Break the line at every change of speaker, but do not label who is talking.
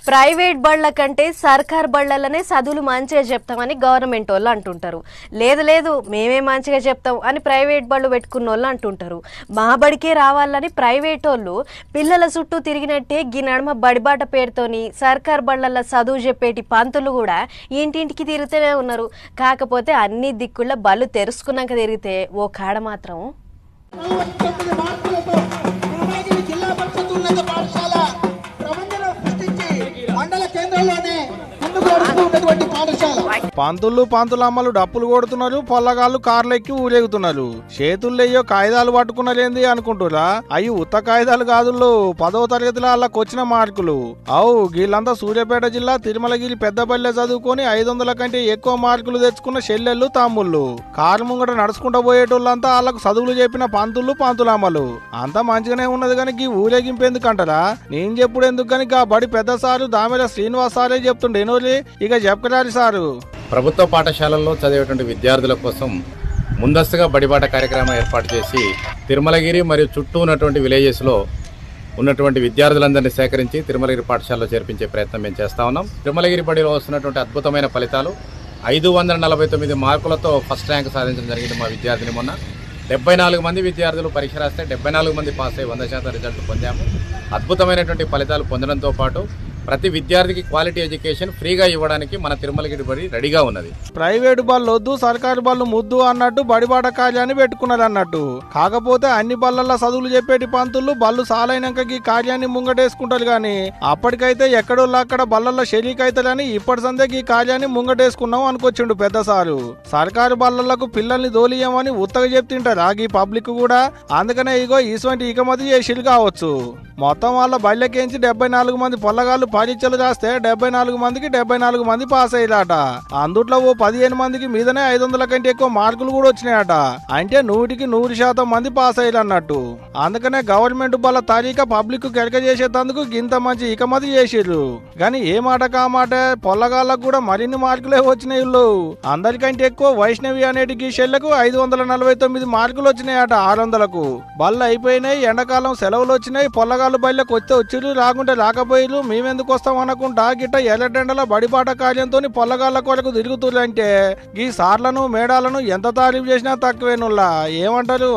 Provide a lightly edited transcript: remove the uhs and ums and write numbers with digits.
Private బళ్ళ కంటే సర్కార్ బళ్ళలనే చదువులు మంచిగా చెప్తామని గవర్నమెంట్ వాళ్ళు అంటుంటారు. లేదు లేదు మేమే మంచిగా చెప్తాం అని ప్రైవేట్ బళ్ళు పెట్టుకున్న వాళ్ళు అంటుంటారు. మా బడికే రావాలని ప్రైవేట్ వాళ్ళు పిల్లల చుట్టూ తిరిగినట్టే ఈ నడుమ బడిబాట పేరుతోని సర్కార్ బళ్ళల్లో చదువు చెప్పేటి పంతులు కూడా ఇంటింటికి తిరుగుతూనే ఉన్నారు. కాకపోతే అన్ని దిక్కుల బళ్ళు తెరుచుకున్నాక తిరిగితే ఓ కాడ మాత్రం
పంతులు పంతులమ్మలు డప్పులు కొడుతున్నారు, పొల్లగాళ్ళు కార్లెక్కి ఊరేగుతున్నారు. చేతుల్లో కాగితాలు పట్టుకున్నారేంది అనుకుంటురా? అవి ఉత్త కాగితాలు కాదుల్లో 10వ తరగతిలో వాళ్ళకి వచ్చిన మార్కులు. వీళ్ళంతా సూర్యాపేట జిల్లా తిరుమలగిరి పెద్దపల్లె చదువుకొని 500 కంటే ఎక్కువ మార్కులు తెచ్చుకున్న చెల్లెళ్ళు తమ్ముళ్ళు. కారు ముంగట నడుచుకుంటూ పోయేటోళ్ళంతా వాళ్ళకు చదువులు చెప్పిన పంతులు పంతులమ్మలు. అంతా మంచిగానే ఉన్నది కానీ ఈ ఊరేగింపు ఎందుకంటారా? నేను చెప్పుడు ఎందుకు కానీ ఆ బడి పెద్ద సారు దామెల శ్రీనివాస్ సారే చెప్తుండేనోలి. ఇక చెప్పరాలి సారు.
ప్రభుత్వ పాఠశాలల్లో చదివేటువంటి విద్యార్థుల కోసం ముందస్తుగా బడిబాట కార్యక్రమం ఏర్పాటు చేసి తిరుమలగిరి మరియు చుట్టూ ఉన్నటువంటి విలేజెస్లో ఉన్నటువంటి విద్యార్థులందరినీ సేకరించి తిరుమలగిరి పాఠశాలలో చేర్పించే ప్రయత్నం మేము చేస్తా ఉన్నాం. తిరుమలగిరి బడిలో వస్తున్నటువంటి అద్భుతమైన ఫలితాలు 549 మార్కులతో ఫస్ట్ ర్యాంక్ సాధించడం జరిగింది మా విద్యార్థిని. మొన్న 74 మంది విద్యార్థులు పరీక్ష రాస్తే 74 మంది పాస్ అయ్యి 100% రిజల్ట్ పొందాము. అద్భుతమైనటువంటి ఫలితాలు పొందడంతో పాటు ప్రతి విద్యార్థికి క్వాలిటీ ఎడ్యుకేషన్ ఫ్రీగా ఇవ్వడానికి మన తిరుమలగిరి బడి రెడీగా ఉన్నది.
ప్రైవేటు బళ్ళు వద్దు, సర్కారు బళ్ళు ముద్దు అన్నట్టు బడిబాట కార్యాన్ని పెట్టుకున్నారు అన్నట్టు. కాకపోతే అన్ని బళ్ళల్లో చదువులు చెప్పేటి పంతులు బళ్ళు సాలైనాక ఈ కార్యాన్ని ముంగటేసుకుంటారు గాని అప్పటికైతే ఎక్కడోళ్ళు అక్కడ బళ్ళల్లో షరీక్ అవుతారని ఇప్పటి సందే ఈ కార్యాన్ని ముంగటేసుకున్నాం అనుకొచ్చిండు పెద్ద సారు. సర్కారు బళ్ళలకు పిల్లల్ని దోలియమని ఉత్తగా చెప్తుంటారు ఈ పబ్లిక్ కూడా. అందుకనే ఇటువంటి ఇకమతి చేసిరు కావచ్చు. మొత్తం వాళ్ళ బళ్ళకేంచి 74 మంది పొల్లగాళ్ళు పరీక్షలు రాస్తే 74 మందికి 74 మంది పాస్ అయ్యారట. అందుట్లో ఓ 15 మందికి మీదనే 500 కంటే ఎక్కువ మార్కులు కూడా వచ్చినాయట. అంటే 100% మంది పాస్ అయ్యారు అన్నట్టు. అందుకనే గవర్నమెంట్ బళ్ళ తారీఖు పబ్లిక్ కెరక చేసేందుకు ఇంత మంచి ఇకమతి చేసిర్రు. కానీ ఏ మాట కామాట పొల్లగాళ్ళకు కూడా మరిన్ని మార్కులే వచ్చినాయి. అందరికంటే ఎక్కువ వైష్ణవి అనేటి గీషెళ్లకు 549 మార్కులు వచ్చినాయట 600కు. బళ్ళు అయిపోయినాయి, ఎండాకాలం సెలవులు వచ్చినాయి, పొల్లగాళ్ళు బళ్ళకి వచ్చిర్రు, రాకుంటే రాకపోయిర్రు, మేమెందుకు వస్తాం అనకుండా గిట్ట ఎర్రటెండల బడిపాట కార్యంతో పొల్లగాళ్ళ కొరకు తిరుగుతుర్రంటే ఈ సార్లను మేడాలను ఎంత తారీఫ్ చేసినా తక్కువేనుల్లా. ఏమంటారు?